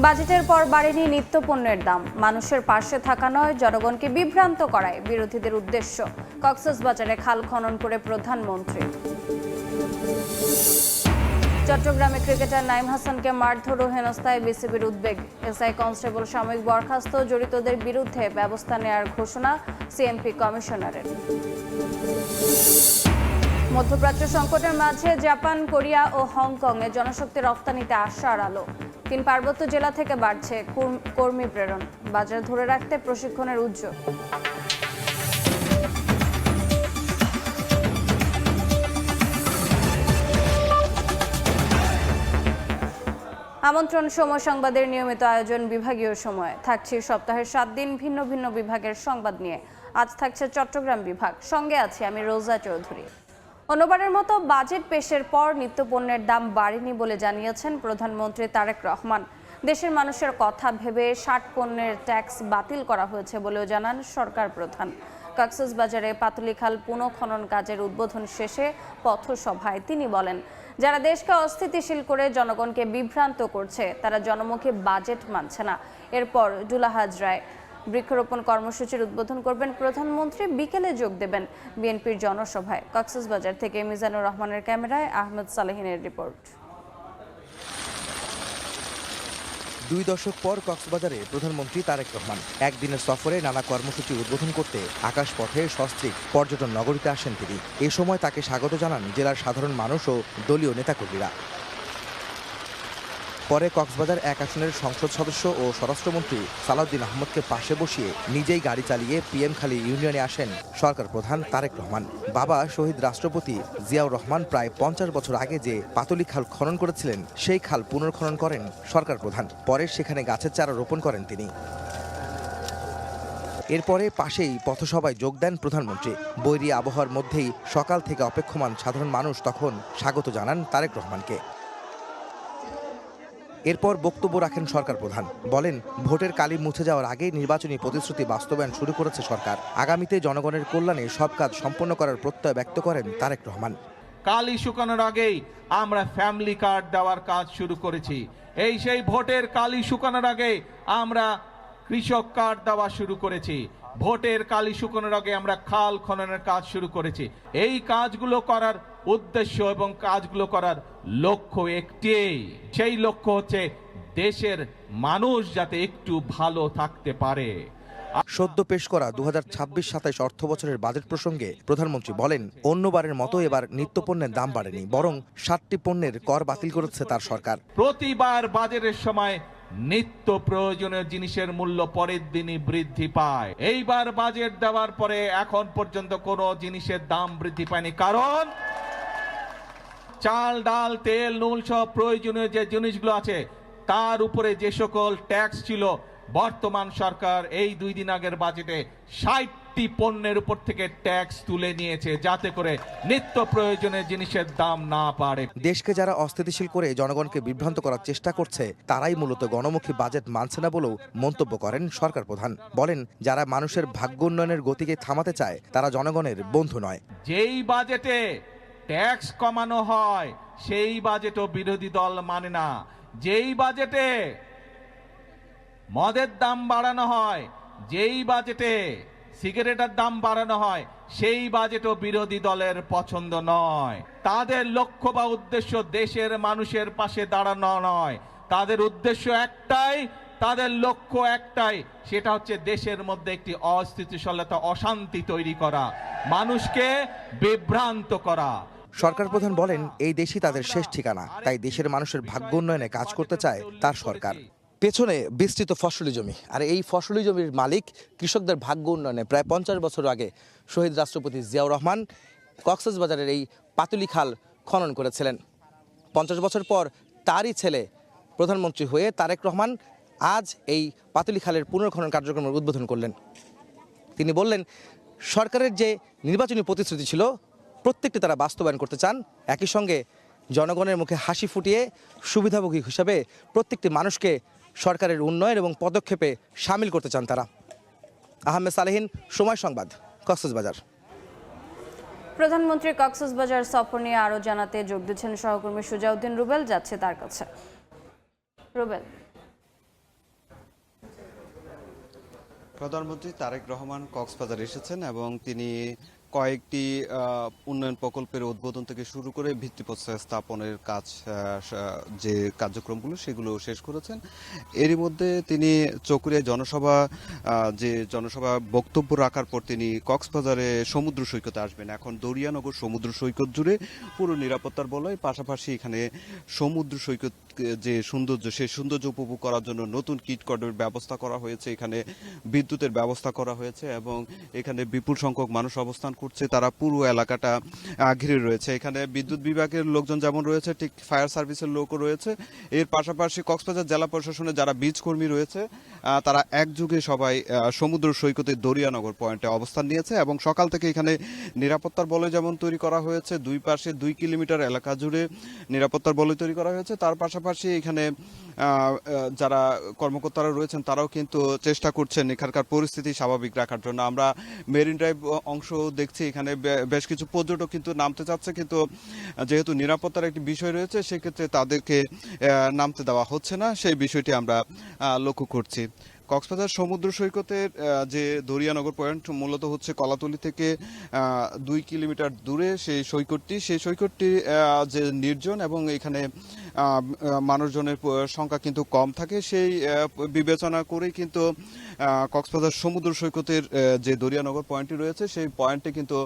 বাজেটের পর বাড়েনি নিত্যপণ্যের দাম, মানুষের পাশে থাকা নয় জনগণকে বিভ্রান্ত করায় বিরোধীদের উদ্দেশ্য। কক্সবাজারে খাল খনন করে প্রধানমন্ত্রী। চট্টগ্রামে ক্রিকেটার নাঈম হাসানকে মারধর ও হেনস্থায় বিসিবির উদ্বেগ। এসআই কনস্টেবল সাময়িক বরখাস্ত, জড়িতদের বিরুদ্ধে ব্যবস্থা নেওয়ার ঘোষণা সিএমপি কমিশনারের। মধ্যপ্রাচ্য সংকটের মাঝে জাপান, কোরিয়া ও হংকংয়ে জনশক্তি রফতানিতে আশার আলো। 3 পার্বত্য জেলা থেকে বাড়ছে কর্মী প্রেরণ, বাজার ধরে রাখতে প্রশিক্ষণের উদ্যোগ। আমন্ত্রণ সময় সংবাদের নিয়মিত আয়োজন বিভাগীয় সময় থাকছে সপ্তাহের 7 দিন ভিন্ন ভিন্ন বিভাগের সংবাদ নিয়ে। আজ থাকছে চট্টগ্রাম বিভাগ, সঙ্গে আছি আমি রোজা চৌধুরী। অন্যবারের মতো বাজেট পেশের পর নিত্যপণ্যের দাম বাড়েনি বলে জানিয়েছেন প্রধানমন্ত্রী তারেক রহমান। দেশের মানুষের কথা ভেবে 60 পণ্যের ট্যাক্স বাতিল করা হয়েছে বলেও জানান সরকার প্রধান। কক্সবাজারে পাতুলিখাল পুনঃখনন কাজের উদ্বোধন শেষে পথসভায় তিনি বলেন, যারা দেশকে অস্থিতিশীল করে জনগণকে বিভ্রান্ত করছে তারা জনমুখী বাজেট মানছে না। এরপর ডুলাহাজরায় বৃক্ষরোপণ কর্মসূচির উদ্বোধন করবেন প্রধানমন্ত্রী, বিকেলে যোগ দেবেন বিএনপির জনসভায়। কক্সবাজার থেকে মিজানুর রহমানের ক্যামেরায় আহমেদ সালেহিনের রিপোর্ট। 2 দশক পর কক্সবাজারে প্রধানমন্ত্রী তারেক রহমান একদিনের সফরে নানা কর্মসূচি উদ্বোধন করতে আকাশপথে সস্ত্রীক পর্যটন নগরীতে আসেন তিনি। এ সময় তাকে স্বাগত জানান জেলার সাধারণ মানুষ ও দলীয় নেতাকর্মীরা। পরে কক্সবাজার 1 আসনের সংসদ সদস্য ও স্বরাষ্ট্রমন্ত্রী সালাউদ্দিন আহমদকে পাশে বসিয়ে নিজেই গাড়ি চালিয়ে পিএমখালী ইউনিয়নে আসেন সরকার প্রধান তারেক রহমান। বাবা শহীদ রাষ্ট্রপতি জিয়াউর রহমান প্রায় 50 বছর আগে যে পাতুলি খাল খনন করেছিলেন সেই খাল পুনর্খনন করেন সরকার প্রধান। পরে সেখানে গাছের চারা রোপণ করেন তিনি। এরপরে পাশেই পথসভায় যোগ দেন প্রধানমন্ত্রী। বৈরী আবহাওয়ার মধ্যেই সকাল থেকে অপেক্ষমান সাধারণ মানুষ তখন স্বাগত জানান তারেক রহমানকে। এরপর বক্তব্য রাখেন সরকার প্রধান, বলেন ভোটের কালি মুছে যাওয়ার আগেই নির্বাচনী প্রতিশ্রুতি বাস্তবায়ন শুরু করেছে সরকার। আগামীতে জনগণের কল্যাণে সব কাজ সম্পন্ন করার প্রত্যয় ব্যক্ত করেন তারেক রহমান। কালি শুকানোর আগেই আমরা ফ্যামিলি কার্ড দেওয়ার কাজ শুরু করেছি। সেই ভোটের কালি শুকানোর আগে আমরা কৃষক কার্ড দেওয়া শুরু করেছি। ভোটের কালি শুকানোর আগে আমরা খাল খননের কাজ শুরু করেছি। এই কাজগুলো করার উদ্দেশ্য এবং কাজগুলো করার লক্ষ্য একটিই, সেই লক্ষ্য হচ্ছে দেশের মানুষ যাতে একটু ভালো থাকতে পারে। সদ্য পেশ করা 2026-27 অর্থ বছরের বাজেট প্রসঙ্গে প্রধানমন্ত্রী বলেন, অন্যবারের মতো এবার নিত্যপণ্যের দাম বাড়েনি, বরং 60টি পণ্যের কর বাতিল করেছে তার সরকার। প্রতিবার বাজেটের সময় নিত্য প্রয়োজনীয় জিনিসের মূল্য পরের দিনই বৃদ্ধি পায়। এইবার বাজেট দেওয়ার পরে এখন পর্যন্ত কোনো জিনিসের দাম বৃদ্ধি পায়নি, কারণ চাল, ডাল, তেল, নুন সব প্রয়োজনীয় যে জিনিসগুলো আছে তার উপরে যে সকল ট্যাক্স ছিল, বর্তমান সরকার এই 2 দিন আগের বাজেটে 60টি পণ্যের উপর থেকে ট্যাক্স তুলে নিয়েছে, যাতে করে নিত্য প্রয়োজনীয় জিনিসের দাম না বাড়ে। দেশকে যারা অস্থিতিশীল করে জনগণকে বিভ্রান্ত করার চেষ্টা করছে তারাই মূলত গণমুখী বাজেট মানছে না বলেও মন্তব্য করেন সরকার প্রধান। বলেন, যারা মানুষের ভাগ্য উন্নয়নের গতিকে থামাতে চায় তারা জনগণের বন্ধু নয়। যেই বাজেটে ট্যাক্স কমানো হয় সেই বাজেটও বিরোধী দল মানে না। যেই বাজেটে মদের দাম বাড়ানো হয়, যেই বাজেটে সিগারেটের দাম বাড়ানো হয় সেই বাজেটও বিরোধী দলের পছন্দ নয়। তাদের লক্ষ্য বা উদ্দেশ্য দেশের মানুষের পাশে দাঁড়ানো নয়, তাদের উদ্দেশ্য একটাই, তাদের লক্ষ্য একটাই, সেটা হচ্ছে দেশের মধ্যে একটি অস্থিতিশীলতা, অশান্তি তৈরি করা, মানুষকে বিভ্রান্ত করা। সরকার প্রধান বলেন, এই দেশই তাদের শেষ ঠিকানা, তাই দেশের মানুষের ভাগ্য উন্নয়নে কাজ করতে চায় তার সরকার। পেছনে বিস্তৃত ফসলি জমি, আর এই ফসলি জমির মালিক কৃষকদের ভাগ্য উন্নয়নে প্রায় 50 বছর আগে শহীদ রাষ্ট্রপতি জিয়াউর রহমান কক্সবাজারের এই পাতুলি খাল খনন করেছিলেন। 50 বছর পর তারই ছেলে প্রধানমন্ত্রী হয়ে তারেক রহমান আজ এই পাতুলি খালের পুনর্খনন কার্যক্রমের উদ্বোধন করলেন। তিনি বললেন, সরকারের যে নির্বাচনী প্রতিশ্রুতি ছিল প্রত্যেকটি তারা বাস্তবায়ন করতে চান, একই সঙ্গে জনগণের মুখে হাসি ফুটিয়ে সুবিধাভোগী হিসাবে প্রত্যেকটি মানুষকে সরকারের উন্নয়ন এবং পদক্ষেপে সামিল করতে চান তারা। আহমেদ সালেহিন, সময় সংবাদ, কক্সবাজার। প্রধানমন্ত্রী কক্সবাজার সফর নিয়ে আরও জানাতে যোগ দিচ্ছেন সহকর্মী সুজাউদ্দিন রুবেল, যাচ্ছে তার কাছে। রুবেল। প্রধানমন্ত্রী তারেক রহমান কক্সবাজার এসেছেন এবং তিনি কয়েকটি উন্নয়ন প্রকল্পের উদ্বোধন থেকে শুরু করে ভিত্তিপ্রস্তর স্থাপনের কাজ যে কার্যক্রমগুলো সেগুলো শেষ করেছেন। এরই মধ্যে তিনি চকরিয়ায় জনসভা বক্তব্য রাখার পর তিনি কক্সবাজারে সমুদ্র সৈকতে আসবেন। এখন দরিয়ানগর সমুদ্র সৈকত জুড়ে পুরো নিরাপত্তার বলয়, পাশাপাশি এখানে সমুদ্র সৈকত যে সৌন্দর্য, সেই সৌন্দর্য উপভোগ করার জন্য নতুন কিট কর্ডের ব্যবস্থা করা হয়েছে, এখানে বিদ্যুতের ব্যবস্থা করা হয়েছে এবং এখানে বিপুল সংখ্যক মানুষ অবস্থান করছে। তারা পুরো এলাকাটা ঘিরে রয়েছে। এখানে বিদ্যুৎ বিভাগের লোকজন যেমন রয়েছে, ঠিক ফায়ার সার্ভিসের লোকও রয়েছে। এর পাশাপাশি কক্সবাজার জেলা প্রশাসনের যারা বীজ কর্মী রয়েছে তারা একযোগে সবাই সমুদ্র সৈকতের দরিয়ানগর পয়েন্টে অবস্থান নিয়েছে এবং সকাল থেকে এখানে নিরাপত্তার বলয় যেমন তৈরি করা হয়েছে, দুই পাশে 2 কিলোমিটার এলাকা জুড়ে নিরাপত্তার বলয় তৈরি করা হয়েছে। তার পাশাপাশি এখানে যারা কর্মকর্তারা রয়েছেন তারাও কিন্তু চেষ্টা করছেন এখানকার পরিস্থিতি স্বাভাবিক রাখার জন্য। আমরা মেরিন ড্রাইভ অংশ দেখছি, এখানে বেশ কিছু পর্যটক কিন্তু নামতে চাচ্ছে, কিন্তু যেহেতু নিরাপত্তার একটি বিষয় রয়েছে সেক্ষেত্রে তাদেরকে নামতে দেওয়া হচ্ছে না, সেই বিষয়টি আমরা লক্ষ্য করছি। কক্সবাজার সমুদ্র সৈকতের যে দরিয়ানগর পয়েন্ট মূলত হচ্ছে কলাতলি থেকে 2 কিলোমিটার দূরে সেই সৈকতটি যে নির্জন এবং এখানে মানুষজনের সংখ্যা কিন্তু কম থাকে, সেই বিবেচনা করেই কিন্তু কক্সবাজার সমুদ্র সৈকতের যে দরিয়ানগর পয়েন্টটি রয়েছে সেই পয়েন্টে কিন্তু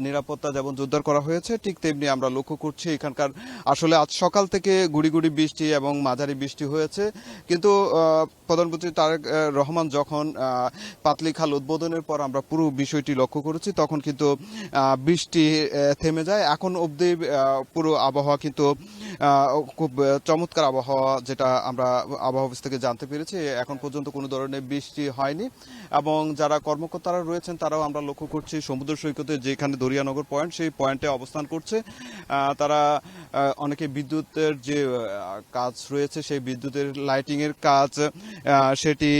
নিরাপত্তা যেমন জোরদার করা হয়েছে, ঠিক তেমনি আমরা লক্ষ্য করছি এখানকার আসলে আজ সকাল থেকে গুড়ি গুড়ি বৃষ্টি এবং মাঝারি বৃষ্টি হয়েছে, কিন্তু প্রধানমন্ত্রী তারেক রহমান যখন পাতলি খাল উদ্বোধনের পর আমরা পুরো বিষয়টি লক্ষ্য করেছি, তখন কিন্তু বৃষ্টি থেমে যায়। এখন অবধি পুরো আবহাওয়া কিন্তু খুব চমৎকার আবহাওয়া, যেটা আমরা আবহাওয়া অফিস থেকে জানতে পেরেছি। এখন পর্যন্ত কোনো ধরনের বৃষ্টি হয়নি এবং যারা কর্মকর্তারা রয়েছেন তারাও আমরা লক্ষ্য করছি সমুদ্র সৈকতে যেখানে দরিয়ানগর পয়েন্ট সেই পয়েন্টে অবস্থান করছে। তারা অনেকে বিদ্যুতের যে কাজ রয়েছে সেই বিদ্যুতের লাইটিংয়ের কাজ সেটি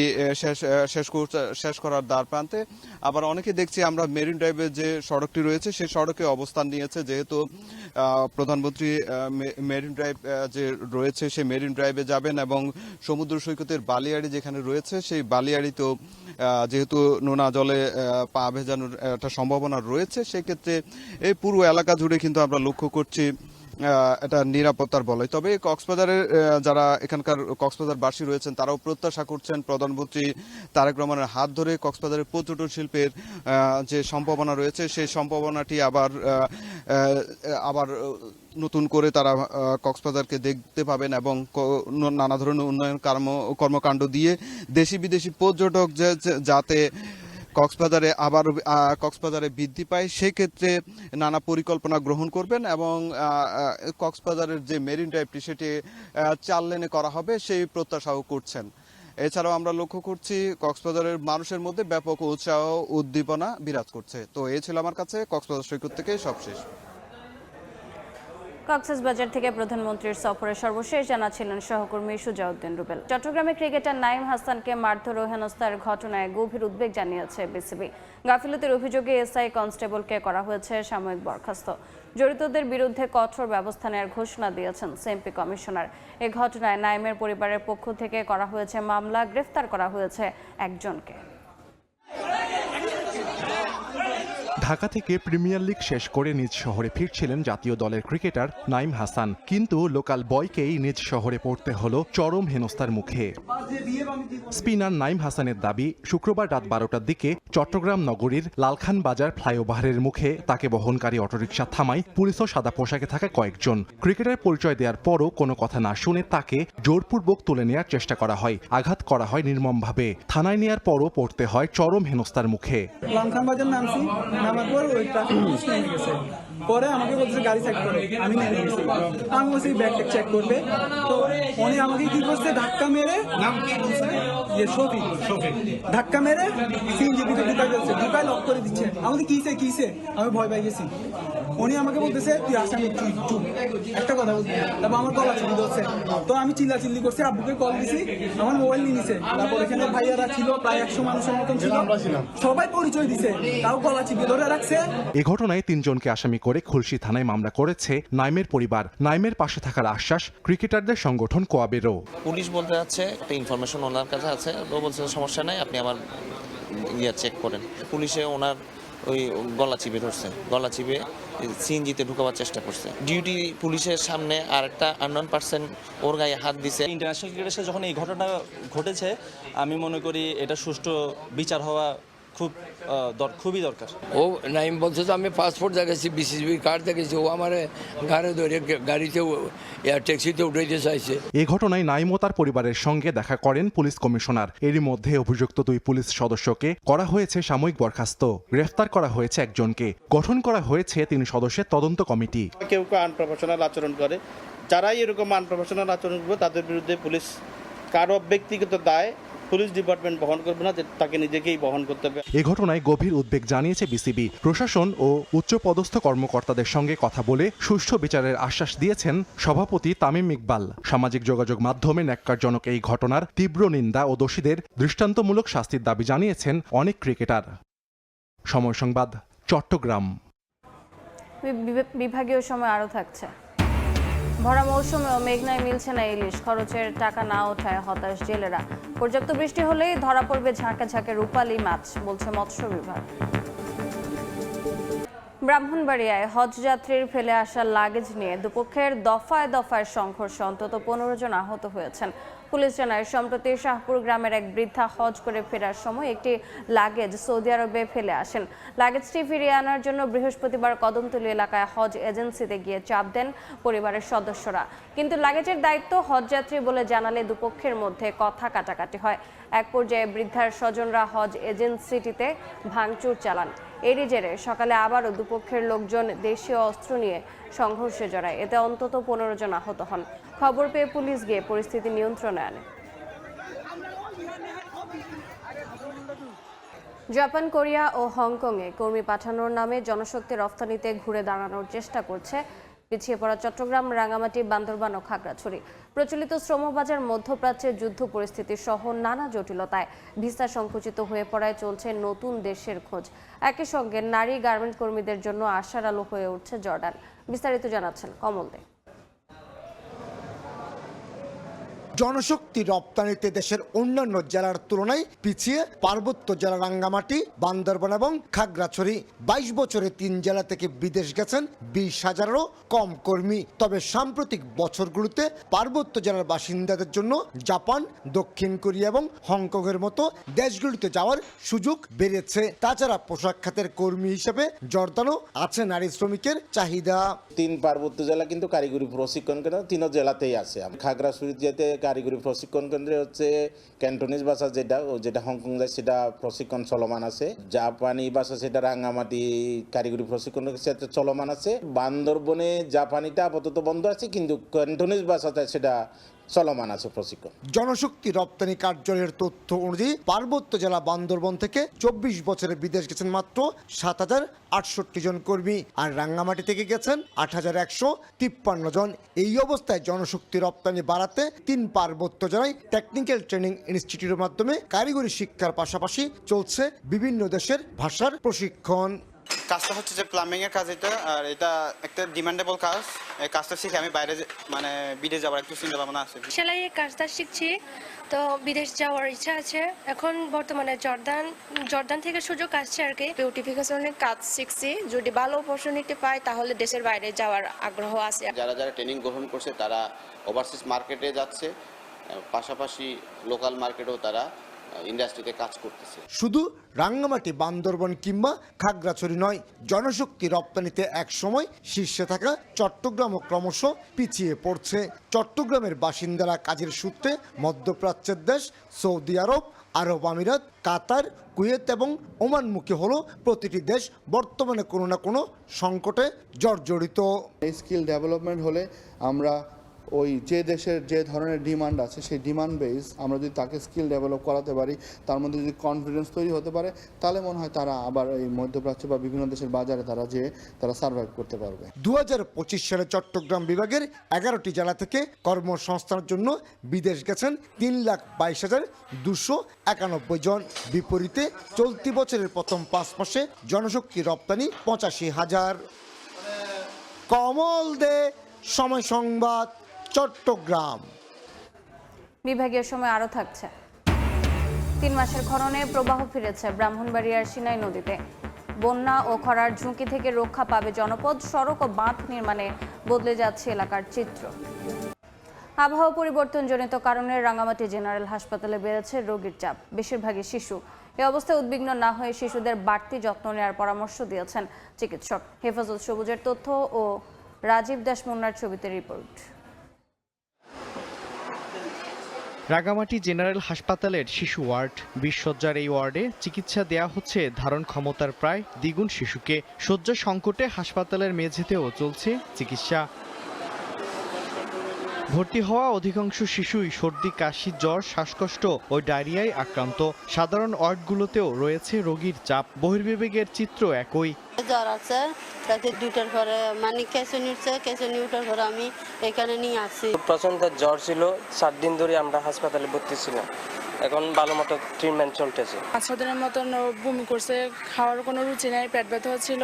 শেষ করার দ্বার প্রান্তে। আবার অনেকে দেখছি আমরা মেরিন ড্রাইভের যে সড়কটি রয়েছে সেই সড়কে অবস্থান নিয়েছে, যেহেতু প্রধানমন্ত্রী মেরিন ড্রাইভ যে রয়েছে সেই মেরিন ড্রাইভে যাবেন এবং সমুদ্র সৈকতের বালিয়াড়ি যেখানে রয়েছে সেই বালিয়াড়িতেও যেহেতু নোনা জলে পা ভেজানোর একটা সম্ভাবনা রয়েছে, সেক্ষেত্রে এই পুরো এলাকা জুড়ে কিন্তু আমরা লক্ষ্য করছি এটা নিরাপত্তার বলয়। তবে কক্সবাজারের যারা এখানকার কক্সবাজারবাসী রয়েছেন তারাও প্রত্যাশা করছেন প্রধানমন্ত্রী তারেক রহমানের হাত ধরে কক্সবাজারের পর্যটন শিল্পের যে সম্ভাবনা রয়েছে সেই সম্ভাবনাটি আবার নতুন করে তারা কক্সবাজারকে দেখতে পাবেন এবং নানা ধরনের উন্নয়ন কর্মকাণ্ড দিয়ে দেশি বিদেশি পর্যটক যাতে কক্সবাজারে বৃদ্ধি পায় সেক্ষেত্রে নানা পরিকল্পনা গ্রহণ করবেন এবং কক্সবাজারের যে মেরিন ড্রাইভটি সেটি 4 লেনে করা হবে সেই প্রত্যাশাও করছেন। এছাড়াও আমরা লক্ষ্য করছি কক্সবাজারের মানুষের মধ্যে ব্যাপক উৎসাহ উদ্দীপনা বিরাজ করছে। তো এই ছিল আমার কাছে কক্সবাজার সৈকত থেকে সবশেষ। কক্সবাজার থেকে প্রধানমন্ত্রীর সফরে সর্বশেষ জানাচ্ছিলেন সহকর্মী সুজাউদ্দিন রুবেল। চট্টগ্রামে ক্রিকেটার নাঈম হাসানকে মারধর ও হেনস্থার ঘটনায় গভীর উদ্বেগ জানিয়েছে বিসিবি। গাফিলতির অভিযোগে এসআই কনস্টেবলকে করা হয়েছে সাময়িক বরখাস্ত। জড়িতদের বিরুদ্ধে কঠোর ব্যবস্থা নেওয়ার ঘোষণা দিয়েছেন সিএমপি কমিশনার। এই ঘটনায় নাঈমের পরিবারের পক্ষ থেকে করা হয়েছে মামলা, গ্রেফতার করা হয়েছে একজনকে। ঢাকা থেকে প্রিমিয়ার লিগ শেষ করে নিজ শহরে ফিরছিলেন জাতীয় দলের ক্রিকেটার নাঈম হাসান, কিন্তু লোকাল বয়কেই নিজ শহরে পড়তে হলো চরম হেনস্থার মুখে। স্পিনার নাঈম হাসানের দাবি, শুক্রবার রাত 12টার দিকে চট্টগ্রাম নগরীর লালখান বাজার ফ্লাইওভারের মুখে তাকে বহনকারী অটোরিকশা থামায় পুলিশ ও সাদা পোশাকে থাকা কয়েকজন। ক্রিকেটার পরিচয় দেওয়ার পরও কোনো কথা না শুনে তাকে জোরপূর্বক তুলে নেওয়ার চেষ্টা করা হয়, আঘাত করা হয় নির্মমভাবে। থানায় নেওয়ার পরও পড়তে হয় চরম হেনস্থার মুখে। পরে আমাকে বলছে গাড়ি চেক করে, আমি নেমে গেছি। আমি বলছি ব্যাগ চেক করবে, তো উনি আমাকে কি করছে ধাক্কা মেরে, নাম কি বলছে, শফিক, ধাক্কা মেরে সিএনজি ভিতরে ঢুকাই লক করে দিচ্ছে। আমাকে কিসে আমি ভয় পাই গেছি। উনি আমাকে বলতেছে তুই আসামি, চুপ একটা কথা বলছি। তারপর আমার গলা চিপি ধরছে, তো আমি চিল্লাচিল্লি করছি, আব্বুকে কল দিছি, আমার মোবাইল নিয়ে নিছে। তারপর এখানে ভাইয়ারা ছিল প্রায় 100 মানুষের মতন ছিল, সবাই পরিচয় দিছে, তাও গলা চিপি ধরে রাখছে। এ ঘটনায় 3 জনকে আসামি করে খুলশী থানায় মামলা করেছে নাঈমের পরিবার। নাঈমের পাশে থাকার আশ্বাস ক্রিকেটারদের সংগঠন কোয়াবেরও। পুলিশ বলতে যাচ্ছে একটা ইনফরমেশন ওনার কাছে আছে, ও বলছে সমস্যা নাই, আপনি আমার চেক করেন। পুলিশে ওনার ওই গলা চিপে ধরছে, গলা চিপে সিএনজিতে ঢুকাবার চেষ্টা করছে। ডিউটি পুলিশের সামনে আর একটা আননোন পার্সন ওর গায়ে হাত দিছে। ইন্টারন্যাশনাল ক্রিকেটে যখন এই ঘটনা ঘটেছে, আমি মনে করি এটা সুষ্ঠু বিচার হওয়া খুবই দরকার। ও নাইম বলছে তো আমি পাসপোর্ট দেখেছি, বিসিবি কার্ড দেখেছি, ও আমার ঘরে ধরে গাড়িতে ট্যাক্সিতে উঠাইতে চাইছে। এই ঘটনায় নাইম ও তার পরিবারের সঙ্গে দেখা করেন পুলিশ কমিশনার। এরই মধ্যে অভিযুক্ত 2 পুলিশ সদস্যকে করা হয়েছে সাময়িক বরখাস্ত, গ্রেফতার করা হয়েছে একজনকে, গঠন করা হয়েছে 3 সদস্যের তদন্ত কমিটি। কেউ আনপ্রফেশনাল আচরণ করে, যারাই এরকম আনপ্রফেশনাল আচরণ করবে তাদের বিরুদ্ধে পুলিশ কারো ব্যক্তিগত দায় পুলিশ ডিপার্টমেন্ট বহন করবে না, তাকে নিজেকেই বহন করতে হবে। এই ঘটনায় গভীর উদ্বেগ জানিয়েছে বিসিবি। প্রশাসন ও উচ্চপদস্থ কর্মকর্তাদের সঙ্গে কথা বলে সুষ্ঠু বিচারের আশ্বাস দিয়েছেন সভাপতি তামিম ইকবাল। সামাজিক যোগাযোগ মাধ্যমে ন্যাক্কারজনক এই ঘটনার তীব্র নিন্দা ও দোষীদের দৃষ্টান্তমূলক শাস্তির দাবি জানিয়েছেন অনেক ক্রিকেটার। সময় সংবাদ, চট্টগ্রাম। বিভাগীয় সময় আরও থাকছে। ভরা মৌসুমেও মেঘনায় মিলছে না ইলিশ, খরচের টাকা না ওঠায় হতাশ জেলেরা। পর্যাপ্ত বৃষ্টি হলেই ধরা পড়বে ঝাঁকে ঝাঁকে রূপালী মাছ, বলছে মৎস্য বিভাগ। ব্রাহ্মণবাড়িয়ায় হজযাত্রীর ফেলে আসা লাগেজ নিয়ে দুপক্ষের দফায় দফায় সংঘর্ষে অন্তত 15 জন আহত হয়েছেন। পুলিশ জানায়, সম্প্রতি শাহপুর গ্রামের এক বৃদ্ধা হজ করে ফেরার সময় একটি লাগেজ সৌদি আরবে ফেলে আসেন। লাগেজটি ফিরিয়ে আনার জন্য বৃহস্পতিবার কদমতলী এলাকায় হজ এজেন্সিতে গিয়ে চাপ দেন পরিবারের সদস্যরা, কিন্তু লাগেজের দায়িত্ব হজযাত্রী বলে জানালে দুপক্ষের মধ্যে কথা কাটাকাটি হয়। এক পর্যায়ে বৃদ্ধার স্বজনরা হজ এজেন্সিটিতে ভাঙচুর চালান। এরই জেরে সকালে আবারও দুপক্ষের লোকজন দেশীয় অস্ত্র নিয়ে সংঘর্ষে জড়ায়। এতে অন্তত 15 জন আহত হন। খবর পেয়ে পুলিশ গিয়ে পরিস্থিতি নিয়ন্ত্রণে আনে। জাপান, কোরিয়া ও হংকংয়ে কর্মী পাঠানোর নামে জনশক্তি রফতানিতে ঘুরে দাঁড়ানোর চেষ্টা করছে পিছিয়ে পড়া চট্টগ্রাম, রাঙ্গামাটি, বান্দরবান ও খাগড়াছড়ি। প্রচলিত শ্রমবাজার, মধ্যপ্রাচ্যের যুদ্ধ পরিস্থিতি সহ নানা জটিলতায় ভিসা সংকুচিত হয়ে পড়ায় চলছে নতুন দেশের খোঁজ। একই সঙ্গে নারী গার্মেন্ট কর্মীদের জন্য আশার আলো হয়ে উঠছে জর্ডান। বিস্তারিত জানাচ্ছেন কমল দে। জনশক্তি রপ্তানিতে দেশের অন্যান্য জেলার তুলনায় পিছিয়ে পার্বত্য জেলা রাঙ্গামাটি, বান্দরবান এবং খাগড়াছড়ি। 22 বছরে 3 জেলা থেকে বিদেশ গেছেন 20,000-এরও কম কর্মী। তবে সাম্প্রতিক বছরগুলোতে পার্বত্য জেলার বাসিন্দাদের জন্য জাপান, দক্ষিণ কোরিয়া এবং হংকংয়ের মতো দেশগুলিতে যাওয়ার সুযোগ বেড়েছে। তাছাড়া পোশাক খাতের কর্মী হিসেবে জর্দানও আছে নারী শ্রমিকের চাহিদা। 3 পার্বত্য জেলা কিন্তু কারিগরি প্রশিক্ষণ কেন্দ্র 3 জেলাতেই আছে। খাগড়াছড়ি যেতে কারিগরি প্রশিক্ষণ কেন্দ্রে হচ্ছে ক্যান্টনিজ ভাষা যেটা হংকং যায় সেটা প্রশিক্ষণ চলমান আছে। জাপানি ভাষা সেটা রাঙ্গামাটি কারিগরি প্রশিক্ষণ ক্ষেত্রে চলমান আছে। বান্দরবনে জাপানিটা আপাতত বন্ধ আছে, কিন্তু ক্যান্টনিজ ভাষাটা সেটা চলমান আছে প্রশিক্ষণ। জনশক্তি রপ্তানি কার্যালয়ের তথ্য অনুযায়ী পার্বত্য জেলা বান্দরবন থেকে 24 বছরে বিদেশ গেছেন মাত্র 7,068 জন কর্মী, আর রাঙ্গামাটি থেকে গেছেন 8,153 জন। এই অবস্থায় জনশক্তি রপ্তানি বাড়াতে 3 পার্বত্য জেলায় টেকনিক্যাল ট্রেনিং ইনস্টিটিউটের মাধ্যমে কারিগরি শিক্ষার পাশাপাশি চলছে বিভিন্ন দেশের ভাষার প্রশিক্ষণ। কাজটা হচ্ছে যে প্লাম্বিং এর কাজ, এটা আর এটা একটা ডিমান্ডেবল কাজ। এই কাজটা শিখে আমি বাইরে বিদেশ যাওয়ার একটু চিন্তা ভাবনা আছে। সেলাইয়ের কাজটা শিখছি, তো বিদেশ যাওয়ার ইচ্ছা আছে। এখন বর্তমানে জর্দান থেকে সুযোগ আসছে আর কি। বিউটিফিকেশনের কাজ শিখছি, যদি ভালো অপরচুনিটি পাই তাহলে দেশের বাইরে যাওয়ার আগ্রহ আছে। যারা ট্রেনিং গ্রহণ করছে তারা ওভারসিজ মার্কেটে যাচ্ছে, পাশাপাশি লোকাল মার্কেটেও তারা ইন্ডাস্ট্রিতে কাজ করতেছে। শুধু রাঙ্গামাটি, বান্দরবান কিংবা খাগড়াছড়ি নয়, জনশক্তি রপ্তানিতে এক সময় শীর্ষে থাকা চট্টগ্রামও ক্রমশ পিছিয়ে পড়ছে। চট্টগ্রামের বাসিন্দারা কাজের সূত্রে মধ্যপ্রাচ্যের দেশ সৌদি আরব, আরব আমিরাত, কাতার, কুয়েত এবং ওমানমুখী হলো প্রতিটি দেশ বর্তমানে কোনো না কোনো সংকটে জর্জরিত। স্কিল ডেভেলপমেন্ট হলে আমরা ওই যে দেশের যে ধরনের ডিমান্ড আছে সেই ডিমান্ড বেস আমরা যদি তাকে স্কিল ডেভেলপ করাতে পারি, তার মধ্যে যদি কনফিডেন্স তৈরি হতে পারে, তাহলে মনে হয় তারা আবার এই মধ্যপ্রাচ্য বা বিভিন্ন দেশের বাজারে তারা সার্ভাইভ করতে পারবে। 2025 সালে চট্টগ্রাম বিভাগের 11টি জেলা থেকে কর্মসংস্থানের জন্য বিদেশ গেছেন 3,22,291 জন। বিপরীতে চলতি বছরের প্রথম 5 মাসে জনশক্তি রপ্তানি 85,000। কমল দে, সময় সংবাদ, চট্টগ্রাম। বিভাগীয় সময় আরও থাকছে। 3 মাসের খননে প্রবাহ ফিরেছে ব্রাহ্মণবাড়িয়ার সিনাই নদীতে। বন্যা ও খরার ঝুঁকি থেকে রক্ষা পাবে জনপদ। সড়ক ও বাঁধ নির্মাণে বদলে যাচ্ছে এলাকার চিত্র। আবহাওয়া পরিবর্তনজনিত কারণে রাঙ্গামাটি জেনারেল হাসপাতালে বেড়েছে রোগীর চাপ, বেশিরভাগই শিশু। এ অবস্থায় উদ্বিগ্ন না হয়ে শিশুদের বাড়তি যত্ন নেওয়ার পরামর্শ দিয়েছেন চিকিৎসক। হেফাজত সবুজের তথ্য ও রাজীব দাস মুন্নার ছবিতে রিপোর্ট। রাঙ্গামাটি জেনারেল হাসপাতালের শিশু ওয়ার্ড। 20 শয্যার এই ওয়ার্ডে চিকিৎসা দেয়া হচ্ছে ধারণ ক্ষমতার প্রায় দ্বিগুণ শিশুকে। শয্যা সংকটে হাসপাতালের মেঝেতেও চলছে চিকিৎসা। ভর্তি হওয়া অধিকাংশ শিশুই সর্দি, কাশি, জ্বর, শ্বাসকষ্ট ও ডায়রিয়ায় আক্রান্ত। সাধারণ ওয়ার্ডগুলোতেও রয়েছে রোগীর চাপ। বহির্বিভাগের চিত্র একই। জ্বর আছে, রাতে 2টার পরে মানে কেসনি উঠার পরে আমি এখানে নিয়ে আসছি। প্রচন্ড জ্বর ছিল, 7 দিন ধরে আমরা হাসপাতালে ভর্তি ছিলাম। এখন ভালো মতো ট্রিটমেন্ট চলতেছে। 5-6 দিনের মতন বমি করছে, খাওয়ার কোনো রুচি নাই, পেট ব্যথা হচ্ছিল।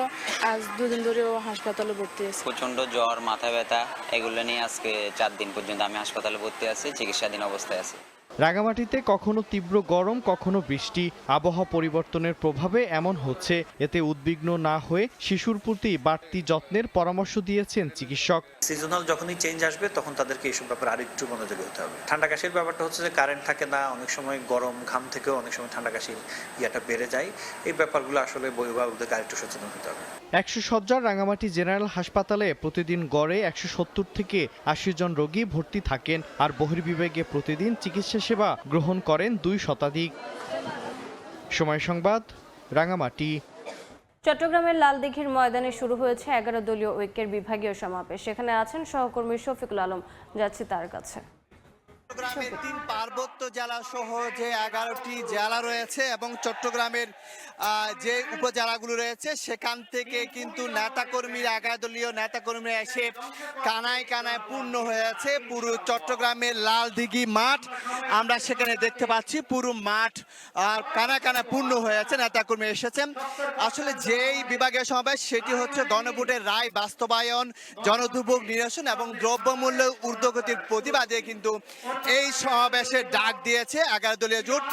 আজ 2 দিন ধরে ও হাসপাতালে ভর্তি আছে। প্রচন্ড জ্বর, মাথা ব্যথা, এগুলো নিয়ে আজকে 4 দিন পর্যন্ত আমি হাসপাতালে ভর্তি আছি, চিকিৎসাধীন অবস্থায় আছি। রাঙ্গামাটিতে কখনো তীব্র গরম, কখনো বৃষ্টি। আবহাওয়া পরিবর্তনের প্রভাবে এমন হচ্ছে। এতে উদ্বিগ্ন না হয়ে শিশুর প্রতি বাড়তি যত্নের পরামর্শ দিয়েছেন চিকিৎসক। সিজনাল যখনই চেঞ্জ আসবে তখন তাদেরকে এইসব ব্যাপারে আরেকটু মনোযোগী হতে হবে। ঠান্ডা কাশির ব্যাপারটা হচ্ছে যে কারেন্ট থাকে না, অনেক সময় গরম ঘাম থেকেও অনেক সময় ঠান্ডা কাশির ইয়াটা বেড়ে যায়। এই ব্যাপারগুলো আসলে অভিভাবকদেরকে আরেকটু সচেতন হতে হবে। 100 শয্যার রাঙ্গামাটি জেনারেল হাসপাতালে প্রতিদিন গড়ে 170 থেকে 80 জন রোগী ভর্তি থাকেন। আর বহির্বিভাগে প্রতিদিন চিকিৎসা সেবা গ্রহণ করেন 2 শতাধিক। সময় সংবাদ, রাঙ্গামাটি। চট্টগ্রামের লালদিঘির ময়দানে শুরু হয়েছে 11 দলীয় ঐক্যের বিভাগীয় সমাবেশ। সেখানে আছেন সহকর্মী শফিকুল আলম। যাচ্ছি তার কাছে। চট্টগ্রামের 3 পার্বত্য জেলা সহ যে 11টি জেলা রয়েছে এবং চট্টগ্রামের যে উপজেলাগুলো রয়েছে সেখান থেকে কিন্তু নেতাকর্মীরা, 11 দলীয় নেতাকর্মীরা এসে কানায় কানায় পূর্ণ হয়েছে পুরো চট্টগ্রামের লালদিঘি মাঠ। আমরা সেখানে দেখতে পাচ্ছি পুরো মাঠ কানায় কানায় পূর্ণ হয়েছে, নেতাকর্মী এসেছেন। আসলে যেই বিভাগীয় সমাবেশ সেটি হচ্ছে গণভোটের রায় বাস্তবায়ন, জনদুর্ভোগ নিরসন এবং দ্রব্যমূল্য ঊর্ধ্বগতির প্রতিবাদে কিন্তু এই সমাবেশের ডাক দিয়েছে 11 দলীয় জোট,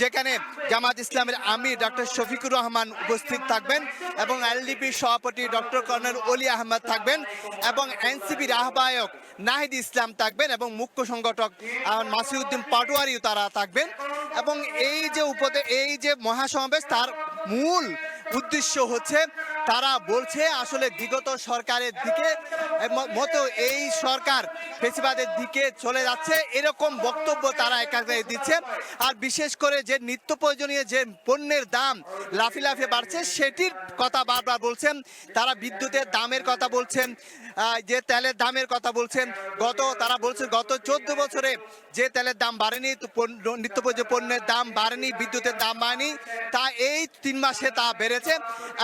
যেখানে জামাত ইসলামের আমির ডক্টর শফিকুর রহমান উপস্থিত থাকবেন এবং এলডিপির সভাপতি ডক্টর কর্নেল অলি আহমেদ থাকবেন এবং এনসিপির আহ্বায়ক নাহিদ ইসলাম থাকবেন এবং মুখ্য সংগঠক মাসিউদ্দিন পাটোয়ারিও তারা থাকবেন। এবং এই যে মহাসমাবেশ তার মূল উদ্দেশ্য হচ্ছে তারা বলছে আসলে বিগত সরকারের দিকে মতো এই সরকার ফেসিবাদের দিকে চলে যাচ্ছে, এরকম বক্তব্য তারা একাধারে দিচ্ছে। আর বিশেষ করে যে নিত্য প্রয়োজনীয় যে পণ্যের দাম লাফিয়ে বাড়ছে সেটির কথা বারবার বলছেন তারা। বিদ্যুতের দামের কথা বলছেন, যে তেলের দামের কথা বলছেন। তারা বলছেন গত 14 বছরে যে তেলের দাম বাড়েনি, নিত্য প্রয়োজনীয় পণ্যের দাম বাড়েনি, বিদ্যুতের দাম বাড়েনি, তা এই 3 মাসে তা বেড়েছে।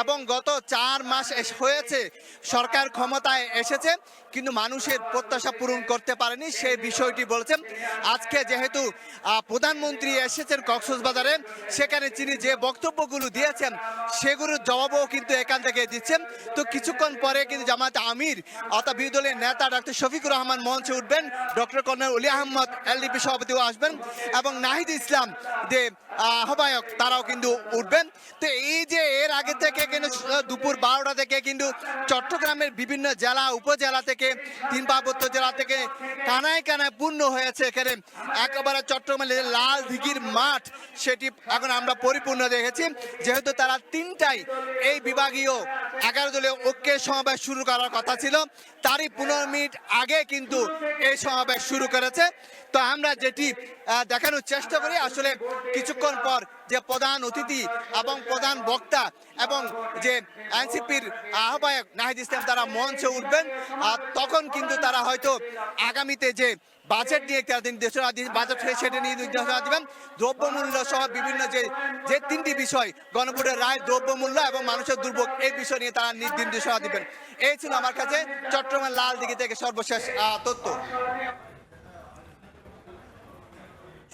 এবং গত 4 মাস হয়েছে সরকার ক্ষমতায় এসেছে কিন্তু মানুষের প্রত্যাশা পূরণ করতে পারেনি, সেই বিষয়টি বলেছেন। আজকে যেহেতু প্রধানমন্ত্রী এসেছেন কক্সবাজারে, সেখানে তিনি যে বক্তব্যগুলো দিয়েছেন সেগুলোর জবাবও কিন্তু এখান থেকে দিচ্ছেন। তো কিছুক্ষণ পরে কিন্তু জামাত আমির অর্থাৎ বিরোধী দলের নেতা ডক্টর শফিকুর রহমান মঞ্চে উঠবেন, ডক্টর কর্নেল অলি আহমদ এলডিপি সভাপতিও আসবেন এবং নাহিদ ইসলাম যে আহ্বায়ক তারাও কিন্তু উঠবেন। তো এই যে এর আগে থেকে কিন্তু দুপুর 12টা থেকে কিন্তু চট্টগ্রামের বিভিন্ন জেলা উপজেলা থেকে 3 পার্বত্য জেলা থেকে কানায় কানায় পূর্ণ হয়েছে। এখানে একেবারে চট্টগ্রামের লাল দিঘির মাঠ সেটি এখন আমরা পরিপূর্ণ দেখেছি, যেহেতু তারা 3টায় এই বিভাগীয় 11 দলীয় ঐক্যের সমাবেশ শুরু করার কথা ছিল, তারই 15 মিনিট আগে কিন্তু এই সমাবেশ শুরু করেছে। তো আমরা যেটি দেখানোর চেষ্টা করি, আসলে কিছুক্ষণ পর যে প্রধান অতিথি এবং প্রধান বক্তা এবং যে এনসিপির আহ্বায়ক নাহিদ ইসলাম তারা মঞ্চে উঠবেন, তখন কিন্তু তারা হয়তো আগামীতে যে বাজেট নিয়ে নির্দেশনা বাজেট সেটা নিয়ে নির্দেশনা দেবেন, দ্রব্যমূল্য সহ বিভিন্ন যে 3টি বিষয়, গণভোটের রায়, দ্রব্যমূল্য এবং মানুষের দুর্ভোগ, এই বিষয় নিয়ে তারা নির্দেশনা দিবেন। এই ছিল আমার কাছে চট্টগ্রামের লালদিঘি থেকে সর্বশেষ তথ্য।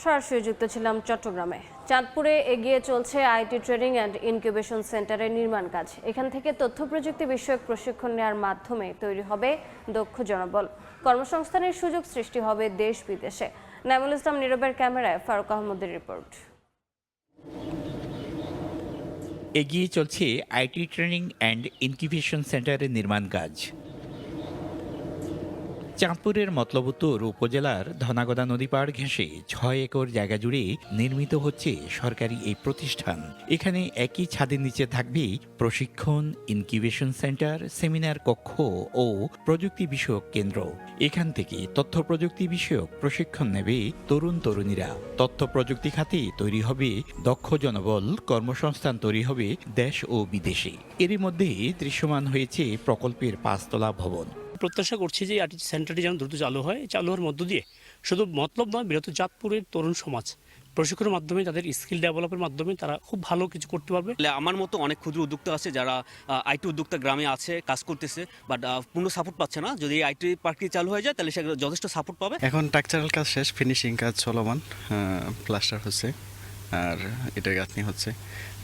সরাসরি যুক্ত ছিলাম চট্টগ্রামে। চাঁদপুরে এগিয়ে চলছে আইটি ট্রেনিং অ্যান্ড ইনকিউবেশন সেন্টারের নির্মাণ কাজ। এখান থেকে তথ্য প্রযুক্তি বিষয়ক প্রশিক্ষণ নেওয়ার মাধ্যমে তৈরি হবে দক্ষ জনবল। কর্মসংস্থানের সুযোগ সৃষ্টি হবে দেশ বিদেশে। নাইমুল ইসলাম নীরবের ক্যামেরায় ফারুক আহমদের রিপোর্ট। এগিয়ে চলছে আইটি ট্রেনিং অ্যান্ড ইনকিউবেশন সেন্টারের নির্মাণ কাজ। চাঁদপুরের মতলবুত্তর উপজেলার ধনাগদা নদী পাড় ঘেঁষে 6 একর জায়গা জুড়ে নির্মিত হচ্ছে সরকারি এই প্রতিষ্ঠান। এখানে একই ছাদের নিচে থাকবে প্রশিক্ষণ, ইনকিউবেশন সেন্টার, সেমিনার কক্ষ ও প্রযুক্তি বিষয়ক কেন্দ্র। এখান থেকে তথ্য প্রযুক্তি বিষয়ক প্রশিক্ষণ নেবে তরুণ তরুণীরা। তথ্য প্রযুক্তি খাতে তৈরি হবে দক্ষ জনবল, কর্মসংস্থান তৈরি হবে দেশ ও বিদেশে। এরই মধ্যে দৃশ্যমান হয়েছে প্রকল্পের 5 তলা ভবন। প্রত্যাশা করছি যে আইটি সেন্টারটি যেন দ্রুত চালু হয়। চালু হওয়ার মধ্য দিয়ে শুধু মতলব নয়, বৃহত্তর চাঁদপুরের তরুণ সমাজ প্রশিক্ষণের মাধ্যমে, তাদের স্কিল ডেভেলপের মাধ্যমে তারা খুব ভালো কিছু করতে পারবে। আমার মতো অনেক ক্ষুদ্র উদ্যোক্তা আছে যারা আইটি উদ্যোক্তা গ্রামে আছে, কাজ করতেছে, বাট পূর্ণ সাপোর্ট পাচ্ছে না। যদি আইটি পার্কটি চালু হয়ে যায় তাহলে সে যথেষ্ট সাপোর্ট পাবে। এখন স্ট্রাকচারাল কাজ শেষ, ফিনিশিং কাজ চলমান, প্লাস্টার হচ্ছে আর এটার গাঁথনি হচ্ছে,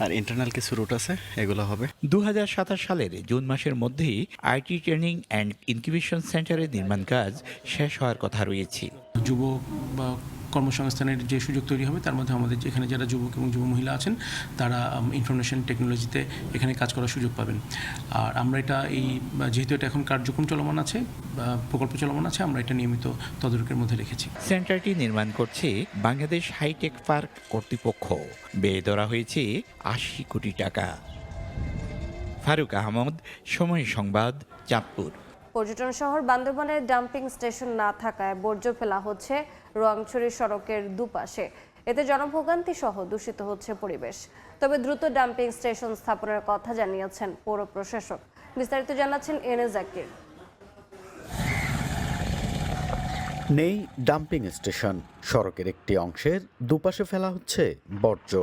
আর ইন্টারনাল কিছু রুট আছে, এগুলো হবে। 2027 সালের জুন মাসের মধ্যেই আইটি ট্রেনিং অ্যান্ড ইনকিউবেশন সেন্টারের নির্মাণ কাজ শেষ হওয়ার কথা রয়েছে। যুবক বা কর্মসংস্থানের যে সুযোগ তৈরি হবে, তার মধ্যে আমাদের এখানে যারা যুবক এবং যুব মহিলা আছেন তারা ইনফরমেশন টেকনোলজিতে এখানে কাজ করার সুযোগ পাবেন। আর আমরা এটা যেহেতু এটা এখন কার্যক্রম চলমান আছে, প্রকল্প চলমান আছে, আমরা এটা নিয়মিত তদারকির মধ্যে রেখেছি। সেন্টারটি নির্মাণ করছে বাংলাদেশ হাইটেক পার্ক কর্তৃপক্ষ। ব্যয় ধরা হয়েছে 80 কোটি টাকা। ফারুক আহমদ, সময় সংবাদ, চাঁদপুর। পর্যটন শহর বান্দরবানের ডাম্পিং স্টেশন না থাকায় বর্জ্য ফেলা হচ্ছে রোয়াংছড়ি সড়কের দুপাশে। এতে জনভোগান্তি সহ দূষিত হচ্ছে পরিবেশ। তবে দ্রুত ডাম্পিং স্টেশন স্থাপনের কথা জানিয়েছেন পৌর প্রশাসক। বিস্তারিত জানাচ্ছেন এনএ জাকির। নেই ডাম্পিং স্টেশন, সড়কের একটি অংশের দুপাশে ফেলা হচ্ছে বর্জ্য।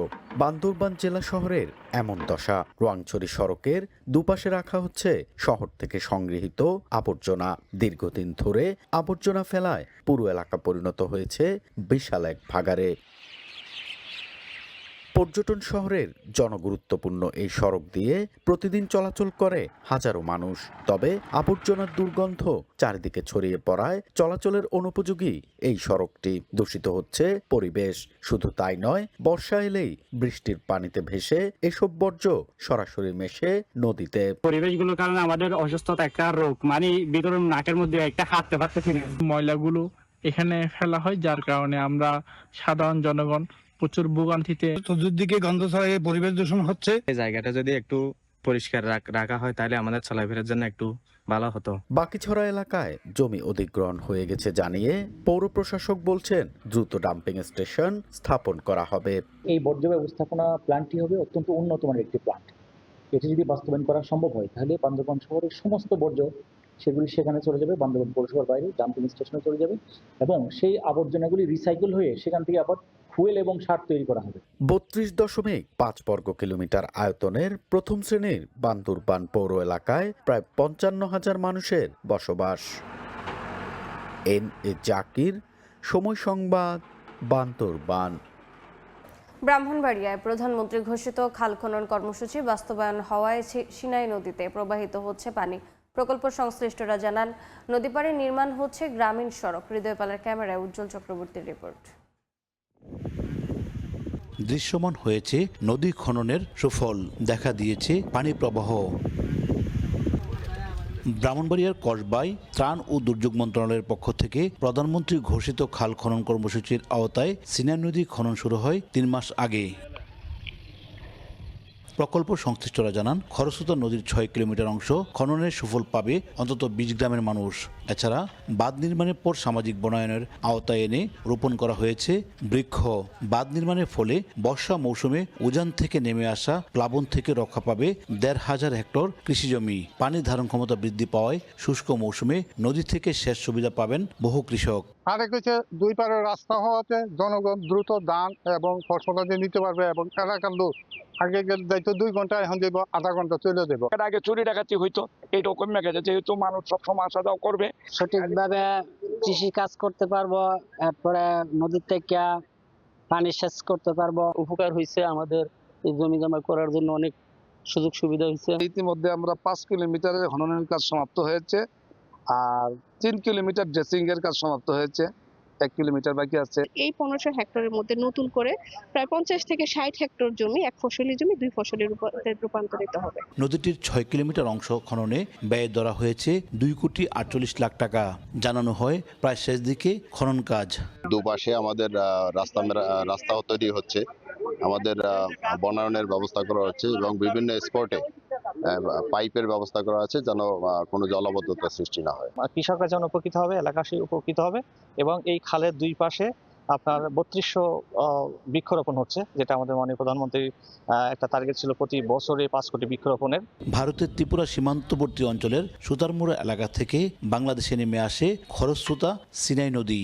বান্দরবান জেলা শহরের এমন দশা। রোয়াংছড়ি সড়কের দুপাশে রাখা হচ্ছে শহর থেকে সংগৃহীত আবর্জনা। দীর্ঘদিন ধরে আবর্জনা ফেলায় পুরো এলাকা পরিণত হয়েছে বিশাল এক ভাগাড়ে। পর্যটন শহরের জনগুরুত্বপূর্ণ এই সড়ক দিয়ে প্রতিদিন চলাচল করে হাজারো মানুষ। তবে আবর্জনার দুর্গন্ধ চারিদিকে ছড়িয়ে পড়ায় চলাচলের অনুপযোগী এই সড়কটি। দূষিত হচ্ছে পরিবেশ। শুধু তাই নয়, বর্ষা এলেই বৃষ্টির পানিতে ভেসে এসব বর্জ্য সরাসরি মেশে নদীতে। পরিবেশগুলোর কারণে আমাদের অসুস্থতা একটা রোগ, মানে ভিতরে নাকের মধ্যে একটা হাঁটতে পারতেছি না। ময়লাগুলো এখানে ফেলা হয়, যার কারণে আমরা সাধারণ জনগণ প্রচুর ভোগান্তিতে। চতুর্দিকে গন্ধ ছড়িয়ে পরিবেশ দূষণ হচ্ছে। এই জায়গাটা যদি একটু পরিষ্কার রাখা হয় তাহলে আমাদের চলাফেরার জন্য একটু ভালো হতো। বাকিছড়া এলাকায় জমি অধিগ্রহণ হয়ে গেছে জানিয়ে পৌর প্রশাসক বলছেন দ্রুত ডাম্পিং স্টেশন স্থাপন করা হবে। এই বর্জ্য ব্যবস্থাপনা প্ল্যান্টটি হবে অত্যন্ত উন্নত মানের একটি প্ল্যান্ট। এটি যদি বাস্তবায়ন করা সম্ভব হয় তাহলে বান্দরবান শহরের সমস্ত বর্জ্য সেগুলি সেখানে চলে যাবে, বান্দরবান পৌরসভার বাইরে ডাম্পিং স্টেশনে চলে যাবে এবং সেই আবর্জনাগুলি রিসাইকেল হয়ে সেখান থেকে আবার ফুয়েল এবং সার তৈরি করা হবে। 32.5 বর্গ কিলোমিটার আয়তনের প্রথম শ্রেণীর বান্দরবান পৌর এলাকায় প্রায় 55,000 মানুষের বসবাস। এনএ জাকির, সময় সংবাদ, বান্দরবান। ব্রাহ্মণবাড়িয়ায় প্রধানমন্ত্রী ঘোষিত খাল খনন কর্মসূচি বাস্তবায়ন হওয়ায় সিনাই নদীতে প্রবাহিত হচ্ছে পানি। প্রকল্প সংশ্লিষ্টরা জানান, নদী পাড়ে নির্মাণ হচ্ছে গ্রামীণ সড়ক। হৃদয় পালের ক্যামেরায় উজ্জ্বল চক্রবর্তীর রিপোর্ট। দৃশ্যমান হয়েছে নদী খননের সুফল, দেখা দিয়েছে পানি প্রবাহ। ব্রাহ্মণবাড়িয়ার কসবায় ত্রাণ ও দুর্যোগ মন্ত্রণালয়ের পক্ষ থেকে প্রধানমন্ত্রী ঘোষিত খাল খনন কর্মসূচির আওতায় সিনাই নদী খনন শুরু হয় 3 মাস আগে। প্রকল্প সংশ্লিষ্টরা জানান, খরস্রোতা নদীর 6 কিলোমিটার অংশ খননের সুফল পাবে অন্তত 20 গ্রামের মানুষ। এছাড়া বাঁধ নির্মাণের পর সামাজিক বনায়নের আওতায় এনে রোপণ করা হয়েছে বৃক্ষ। বাঁধ নির্মাণের ফলে বর্ষা মৌসুমে উজান থেকে নেমে আসা প্লাবন থেকে রক্ষা পাবে 1,500 হেক্টর কৃষিজমি। পানির ধারণ ক্ষমতা বৃদ্ধি পাওয়ায় শুষ্ক মৌসুমে নদী থেকে সেচ সুবিধা পাবেন বহু কৃষক। আরেক হচ্ছে দুই পারে রাস্তা হওয়াতে জনগণ দ্রুত ধান এবং ফসল নিতে পারবে এবং এলাকার লোক আগে যাইতো 2 ঘন্টা, এখন যাবো আধা ঘন্টা চলে যাবো। এর আগে চুরি ডাকাতি হইতো, এইটাও কমে গেছে যেহেতু মানুষ সবসময় আসা যাওয়া করবে। সঠিকভাবে কৃষি কাজ করতে পারবো, এরপরে নদীর থেকে পানি সেচ করতে পারবো। উপকার হয়েছে আমাদের, এই জমি জমা করার জন্য অনেক সুযোগ সুবিধা হয়েছে। ইতিমধ্যে আমরা 5 কিলোমিটারের খননের কাজ সমাপ্ত হয়েছে আর 3 কিলোমিটার ড্রেসিং এর কাজ সমাপ্ত হয়েছে। 1 কিলোমিটার বাকি আছে। এই 1500 হেক্টরের মধ্যে নতুন করে প্রায় 50 থেকে 60 হেক্টর জমি এক ফসলি জমি 2 ফসলি রূপান্তরিত হবে। নদীটির 6 কিলোমিটার অংশ খননে ব্যয় ধরা হয়েছে 2 কোটি 48 লাখ টাকা। জানানো হয় প্রায় শেষ দিকে খনন কাজ। দুপাশে আমাদের রাস্তা তৈরি হচ্ছে, আমাদের বনায়নের ব্যবস্থা করা হচ্ছে এবং বিভিন্ন স্পটে পাইপের ব্যবস্থা করা আছে যেন কোনো জলাবদ্ধতা সৃষ্টি না হয়। কৃষকরা যেন উপকৃত হবে, এলাকাবাসী উপকৃত হবে এবং এই খালের দুই পাশে আপনার 3200 বৃক্ষরোপণ হচ্ছে, যেটা আমাদের মাননীয় প্রধানমন্ত্রী একটা টার্গেট ছিল প্রতি বছরে 5 কোটি বৃক্ষরোপণের। ভারতের ত্রিপুরা সীমান্তবর্তী অঞ্চলের সুতারমুড়া এলাকা থেকে বাংলাদেশে নেমে আসে খরস্রোতা সিনাই নদী।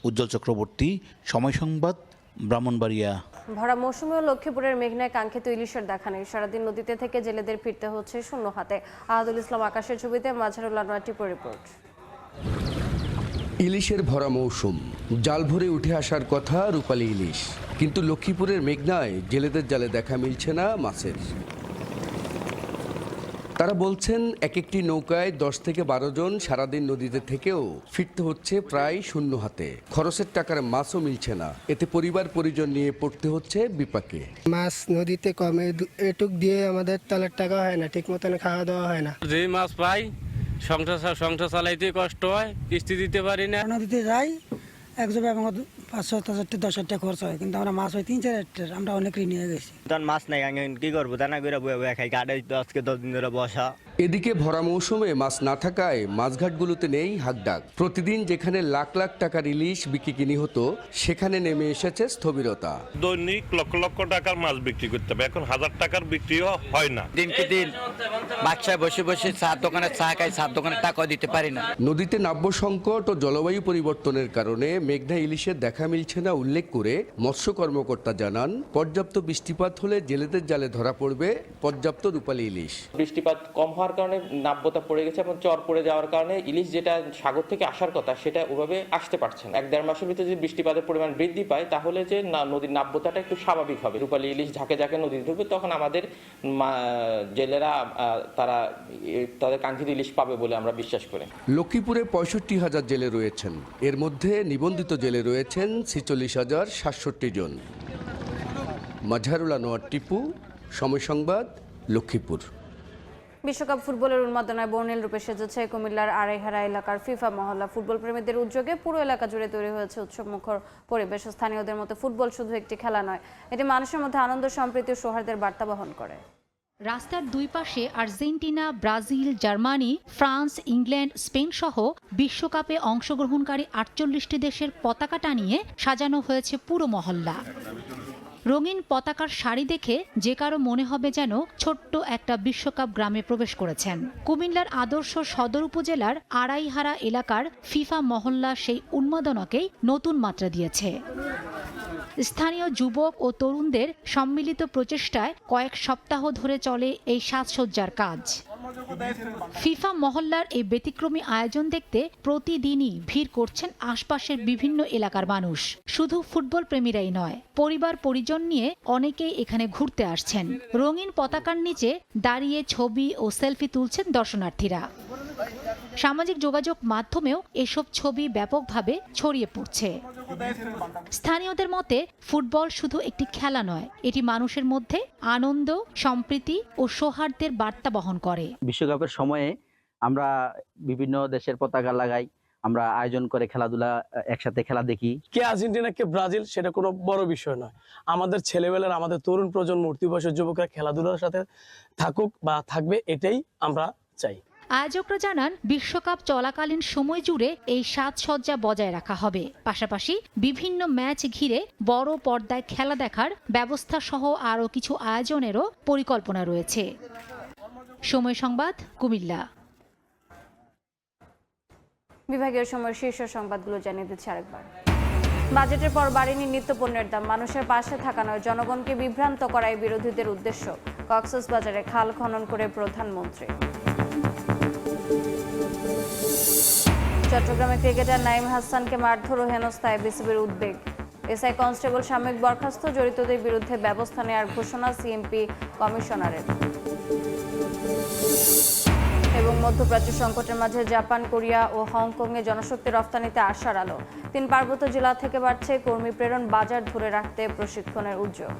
উজ্জ্বল চক্রবর্তী, সময় সংবাদ, ব্রাহ্মণবাড়িয়া। ভরা মৌসুমেও লক্ষ্মীপুরের মেঘনায় কাঙ্ক্ষিত ইলিশের দেখা নেই। সারাদিন নদীতে থেকে জেলেদের ফিরতে হচ্ছে শূন্য হাতে। আহাদুল ইসলাম আকাশের ছবিতে মাঝারুল আনোয়ার টিপুর রিপোর্ট। ইলিশের ভরা মৌসুম, জাল ভরে উঠে আসার কথা রূপালী ইলিশ, কিন্তু লক্ষ্মীপুরের মেঘনায় জেলেদের জালে দেখা মিলছে না মাছের। তারা বলছেন এক একটি নৌকায় 10 থেকে 12 জন সারাদিন নদীতে থেকেও ফিরতে হচ্ছে প্রায় শূন্য হাতে। খরচের টাকার মাছও মিলছে না, এতে পরিবার পরিজন নিয়ে পড়তে হচ্ছে বিপাকে। মাছ নদীতে কমে, এটুক দিয়ে আমাদের তলের টাকা হয় না, ঠিক মতন খাওয়া দাওয়া হয় না। যে মাছ পাই সংসার চালাইতে কষ্ট হয়, কিস্তি দিতে পারি না। নদীতে যাই এক জায়গায় 5,000 10,000 টাকা খরচ হয়, কিন্তু আমরা মাছ হয় 3-4 আমরা অনেক ঋণ নিয়ে গেছি। মাছ নাই, কি করবো, দানা করে বয়ে খাই, গাড়ি আজকে 10 দিন ধরে বসা। এদিকে ভরা মৌসুমে মাছ না থাকায় মাছঘাটগুলোতে নেই হাকডাক। প্রতিদিন যেখানে লাখ লাখ টাকার ইলিশ বিক্রি কিনি হতো, সেখানে নেমে এসেছে স্থবিরতা। দৈনিক লক্ষ লক্ষ টাকার মাছ বিক্রি করতে হবে, এখন 1000 টাকার বিক্রিও হয় না। দিনকে দিন বাচ্চায় বসে বসে চার দোকানে চা খাই, চার দোকানে টাকাও দিতে পারি না। নদীতে নাব্য সংকট ও জলবায়ু পরিবর্তনের কারণে মেঘনা ইলিশের দেখা মিলছে না উল্লেখ করে মৎস্য কর্মকর্তা জানান, পর্যাপ্ত বৃষ্টিপাত হলে জেলেদের জালে ধরা পড়বে পর্যাপ্ত রূপালী ইলিশ। বৃষ্টিপাত কম হওয়ার কারণে নাব্যতা পড়ে গেছে এবং চর পড়ে যাওয়ার কারণে ইলিশ যেটা সাগর থেকে আসার কথা সেটা ওভাবে আসতে পারছে না। 1-1.5 মাসের ভিতরে যদি বৃষ্টিপাতের পরিমাণ বৃদ্ধি পায় তাহলে যে নদীর নাব্যতাটা একটু স্বাভাবিক হবে, রূপালী ইলিশ ঝাঁকে ঝাঁকে নদীতে ঢুকবে, তখন আমাদের জেলেরা তাদের কাঙ্ক্ষিত ইলিশ পাবে বলে আমরা বিশ্বাস করি। লক্ষ্মীপুরে 65,000 জেলে রয়েছেন, এর মধ্যে নিবন্ধিত জেলে রয়েছেন 46,067 জন। মাঝারুল আনোয়ার টিপু, সময় সংবাদ, লক্ষ্মীপুর। বিশ্বকাপ ফুটবলের উন্মাদনায় বর্ণিল রূপে সেজেছে কুমিল্লার আড়াইহারা এলাকার ফিফা মহল্লা। ফুটবল প্রেমীদের উদ্যোগে পুরো এলাকা জুড়ে তৈরি হয়েছে উৎসবমুখর পরিবেশ। স্থানীয়দের মতে ফুটবল শুধু একটি খেলা নয়, এটি মানুষের মধ্যে আনন্দ, সম্প্রীতি ও সৌহার্দ্যের বার্তা বহন করে। রাস্তার দুই পাশে Argentina, Brazil, Germany, France, England, Spain সহ বিশ্বকাপে অংশগ্রহণকারী 48টি দেশের পতাকা টানিয়ে সাজানো হয়েছে পুরো মহল্লা। রঙিন পতাকার শাড়ি দেখে যে কারো মনে হবে যেন ছোট্ট একটা বিশ্বকাপ গ্রামে প্রবেশ করেছেন। কুমিল্লার আদর্শ সদর উপজেলার আড়াইহারা এলাকার ফিফা মহল্লা সেই উন্মাদনাকেই নতুন মাত্রা দিয়েছে। স্থানীয় যুবক ও তরুণদের সম্মিলিত প্রচেষ্টায় কয়েক সপ্তাহ ধরে চলে এই সাজসজ্জার কাজ। ফিফা মহল্লার এই ব্যতিক্রমী আয়োজন দেখতে প্রতিদিনই ভিড় করছেন আশপাশের বিভিন্ন এলাকার মানুষ। শুধু ফুটবল প্রেমীরাই নয়, পরিবার পরিজন নিয়ে অনেকেই এখানে ঘুরতে আসছেন। রঙিন পতাকার নিচে দাঁড়িয়ে ছবি ও সেলফি তুলছেন দর্শনার্থীরা। সামাজিক যোগাযোগ মাধ্যমেও এসব ছবি ব্যাপকভাবে ছড়িয়ে পড়ছে। স্থানীয়দের মতে ফুটবল শুধু একটি খেলা নয়, এটি মানুষের মধ্যে আনন্দ, সম্প্রীতি ও সৌহার্দ্যের বার্তা বহন করে। বিশ্বকাপের সময়ে আমরা বিভিন্ন দেশের পতাকা লাগাই, আমরা আয়োজন করে খেলাধুলা, একসাথে খেলা দেখি। কে আর্জেন্টিনা কে ব্রাজিল সেটা কোনো বড় বিষয় নয়। আমাদের ছেলেবেলার, আমাদের তরুণ প্রজন্ম, উঠতি বয়সের যুবকরা খেলাধুলার সাথে থাকুক বা থাকবে, এটাই আমরা চাই। আয়োজকরা জানান, বিশ্বকাপ চলাকালীন সময় জুড়ে এই সাজসজ্জা বজায় রাখা হবে। পাশাপাশি বিভিন্ন ম্যাচ ঘিরে বড় পর্দায় খেলা দেখার ব্যবস্থা সহ আরও কিছু আয়োজনেরও পরিকল্পনা রয়েছে। সময় সংবাদ, কুমিল্লা। বিভাগীয় সময়ের শীর্ষ সংবাদগুলো জানিয়ে দিচ্ছি আরেকবার। বাজেটের পর বাড়েনি নিত্যপণ্যের দাম। মানুষের পাশে থাকা নয়, জনগণকে বিভ্রান্ত করাই বিরোধীদের উদ্দেশ্য। কক্সবাজারে খাল খনন করে প্রধানমন্ত্রী। চট্টগ্রামে ক্রিকেটার নাইম হাসানকে মারধর ও হেনস্থায় বিসিবির উদ্বেগ। এসআই কনস্টেবল সাময়িক বরখাস্ত, জড়িতদের বিরুদ্ধে ব্যবস্থা নেওয়ার ঘোষণা সিএমপি কমিশনারের। এবং মধ্যপ্রাচ্য সংকটের মাঝে জাপান, কোরিয়া ও হংকংয়ে জনশক্তি রফতানিতে আশার আলো। 3 পার্বত্য জেলা থেকে বাড়ছে কর্মী প্রেরণ, বাজার ধরে রাখতে প্রশিক্ষণের উদ্যোগ।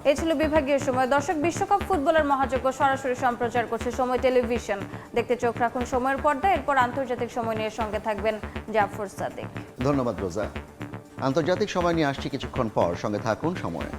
এই ছিল বিভাগীয় সময়। দর্শক, বিশ্বকাপ ফুটবলের মহাযজ্ঞ সরাসরি সম্প্রচার করছে সময় টেলিভিশন। দেখতে চোখ রাখুন সময়ের পর্দায়। এরপর আন্তর্জাতিক সময় নিয়ে সঙ্গে থাকবেন জাফর সাদিক। ধন্যবাদ রোজা। আন্তর্জাতিক সময় নিয়ে আসছি কিছুক্ষণ পর, সঙ্গে থাকুন সময়ে।